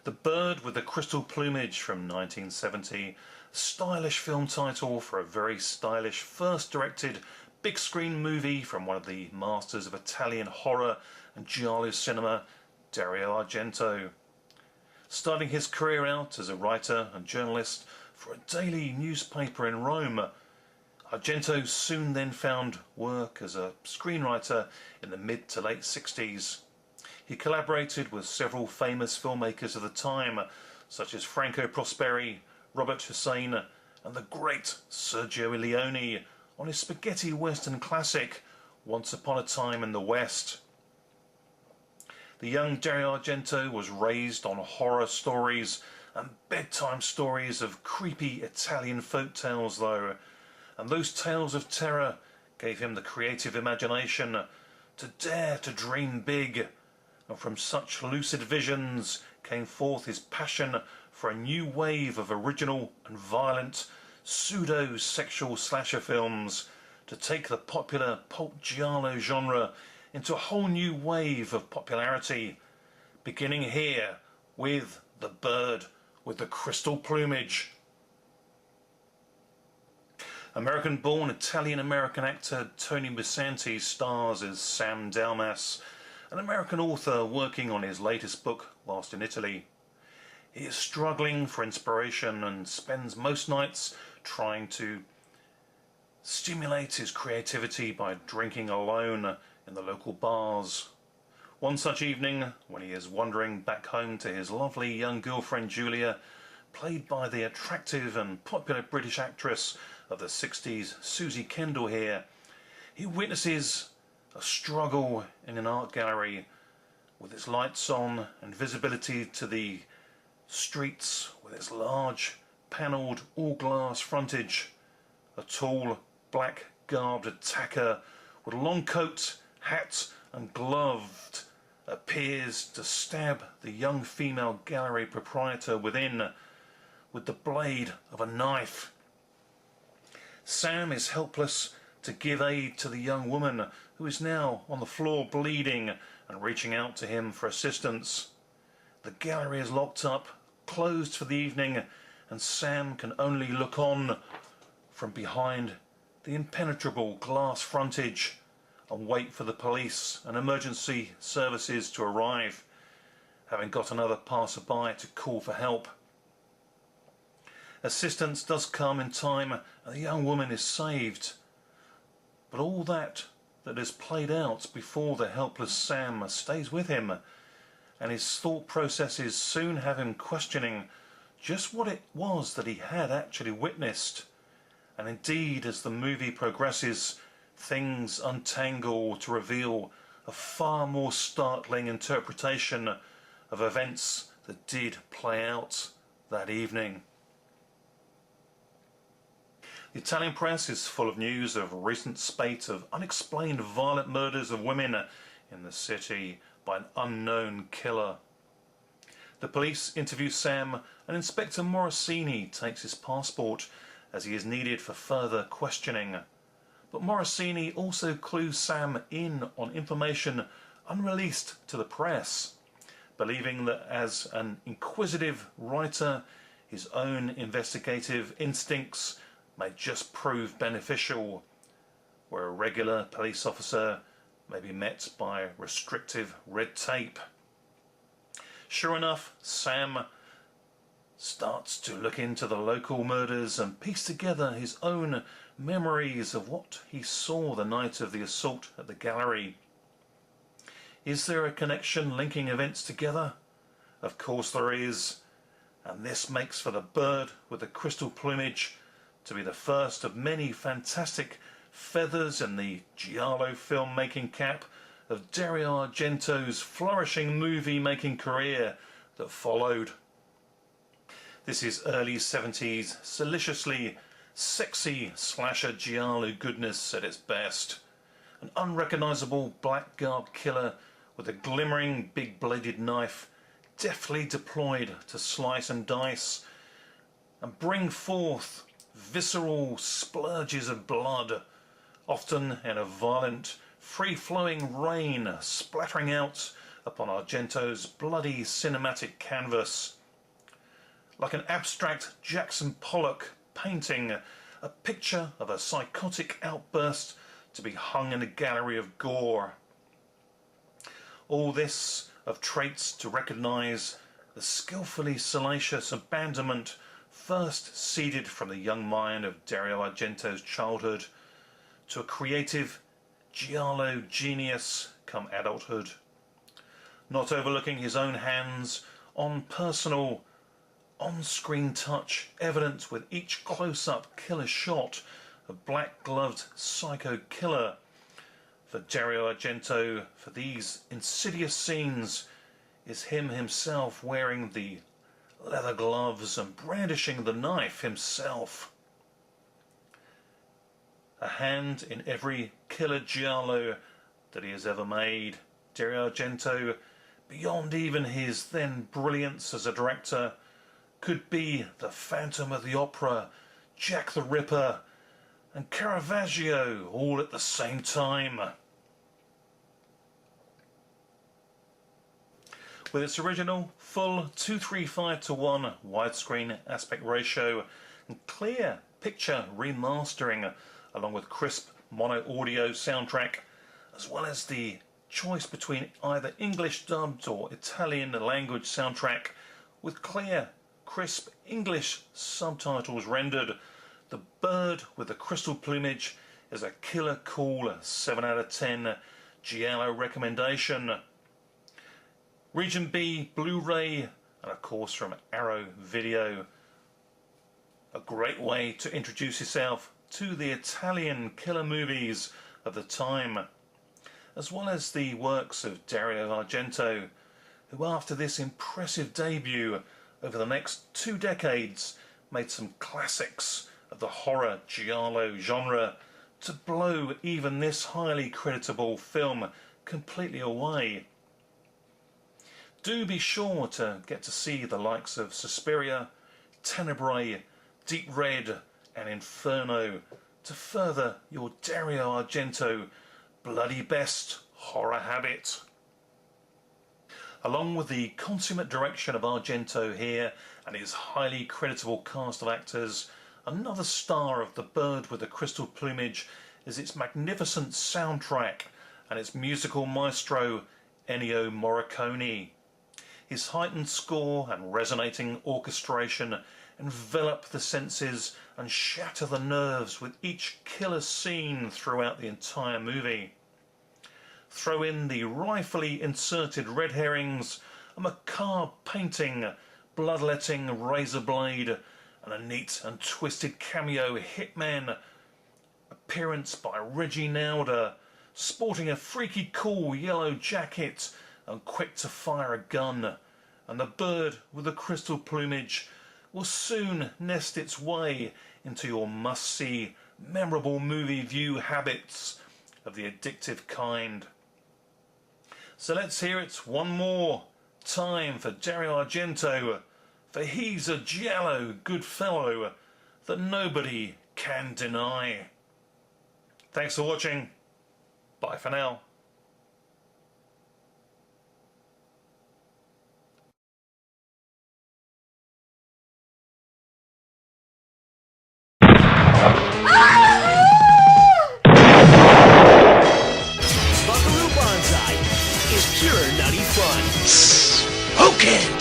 The Bird with the Crystal Plumage from 1970, a stylish film title for a very stylish first directed big screen movie from one of the masters of Italian horror and Giallo cinema, Dario Argento. Starting his career out as a writer and journalist for a daily newspaper in Rome, Argento soon then found work as a screenwriter in the mid to late 60s. He collaborated with several famous filmmakers of the time, such as Franco Prosperi, Robert Hossein, and the great Sergio Leone on his spaghetti western classic, Once Upon a Time in the West. The young Dario Argento was raised on horror stories and bedtime stories of creepy Italian folk tales though, and those tales of terror gave him the creative imagination to dare to dream big, and from such lucid visions came forth his passion for a new wave of original and violent pseudo-sexual slasher films to take the popular pulp giallo genre into a whole new wave of popularity, beginning here with The Bird with the Crystal Plumage. American-born Italian-American actor Tony Musante stars as Sam Dalmas, an American author working on his latest book, Lost in Italy. He is struggling for inspiration and spends most nights trying to stimulate his creativity by drinking alone in the local bars. One such evening, when he is wandering back home to his lovely young girlfriend Julia, played by the attractive and popular British actress of the 60s Susie Kendall here, he witnesses a struggle in an art gallery with its lights on and visibility to the streets with its large panelled all-glass frontage. A tall black garbed attacker with a long coat, hat and gloved appears to stab the young female gallery proprietor within with the blade of a knife. Sam is helpless to give aid to the young woman who is now on the floor bleeding and reaching out to him for assistance. The gallery is locked up, closed for the evening, and Sam can only look on from behind the impenetrable glass frontage and wait for the police and emergency services to arrive, having got another passerby to call for help. Assistance does come in time and the young woman is saved. But all that is played out before the helpless Sam stays with him, and his thought processes soon have him questioning just what it was that he had actually witnessed. And indeed, as the movie progresses, things untangle to reveal a far more startling interpretation of events that did play out that evening. The Italian press is full of news of a recent spate of unexplained violent murders of women in the city by an unknown killer. The police interview Sam, and Inspector Morosini takes his passport as he is needed for further questioning. But Morosini also clues Sam in on information unreleased to the press, believing that as an inquisitive writer, his own investigative instincts may just prove beneficial, where a regular police officer may be met by restrictive red tape. Sure enough, Sam starts to look into the local murders and piece together his own memories of what he saw the night of the assault at the gallery. Is there a connection linking events together? Of course there is, and this makes for The Bird with the Crystal Plumage to be the first of many fantastic feathers in the Giallo filmmaking cap of Dario Argento's flourishing movie-making career that followed. This is early 70s, deliciously sexy slasher Giallo goodness at its best. An unrecognisable black-garbed killer with a glimmering big-bladed knife deftly deployed to slice and dice and bring forth visceral splurges of blood, often in a violent, free-flowing rain splattering out upon Argento's bloody cinematic canvas. Like an abstract Jackson Pollock painting, a picture of a psychotic outburst to be hung in a gallery of gore. All this of traits to recognise the skillfully salacious abandonment first seeded from the young mind of Dario Argento's childhood to a creative Giallo genius come adulthood, not overlooking his own hands on personal on-screen touch evident with each close-up killer shot of black-gloved psycho killer. For Dario Argento, for these insidious scenes, is him himself wearing the leather gloves and brandishing the knife himself. A hand in every killer giallo that he has ever made. Dario Argento, beyond even his then brilliance as a director, could be the Phantom of the Opera, Jack the Ripper, and Caravaggio all at the same time. With its original full 2:3:5:1 widescreen aspect ratio and clear picture remastering, along with crisp mono audio soundtrack, as well as the choice between either English dubbed or Italian language soundtrack with clear, crisp English subtitles rendered, The Bird with the Crystal Plumage is a killer cool 7 out of 10 Giallo recommendation. Region B, Blu-ray, and of course from Arrow Video. A great way to introduce yourself to the Italian killer movies of the time, as well as the works of Dario Argento, who after this impressive debut over the next 2 decades made some classics of the horror giallo genre to blow even this highly creditable film completely away. Do be sure to get to see the likes of Suspiria, Tenebrae, Deep Red and Inferno to further your Dario Argento bloody best horror habit. Along with the consummate direction of Argento here and his highly creditable cast of actors, another star of The Bird with the Crystal Plumage is its magnificent soundtrack and its musical maestro Ennio Morricone. His heightened score and resonating orchestration envelop the senses and shatter the nerves with each killer scene throughout the entire movie. Throw in the riflely inserted red herrings, a macabre painting, bloodletting razor blade, and a neat and twisted cameo hitman appearance by Reggie Nalder, sporting a freaky cool yellow jacket and quick to fire a gun, and The Bird with the Crystal Plumage will soon nest its way into your must-see, memorable movie view habits of the addictive kind. So let's hear it one more time for Dario Argento, for he's a giallo good fellow that nobody can deny. Thanks for watching. Bye for now. Buckaroo Banzai is pure nutty fun. Okay.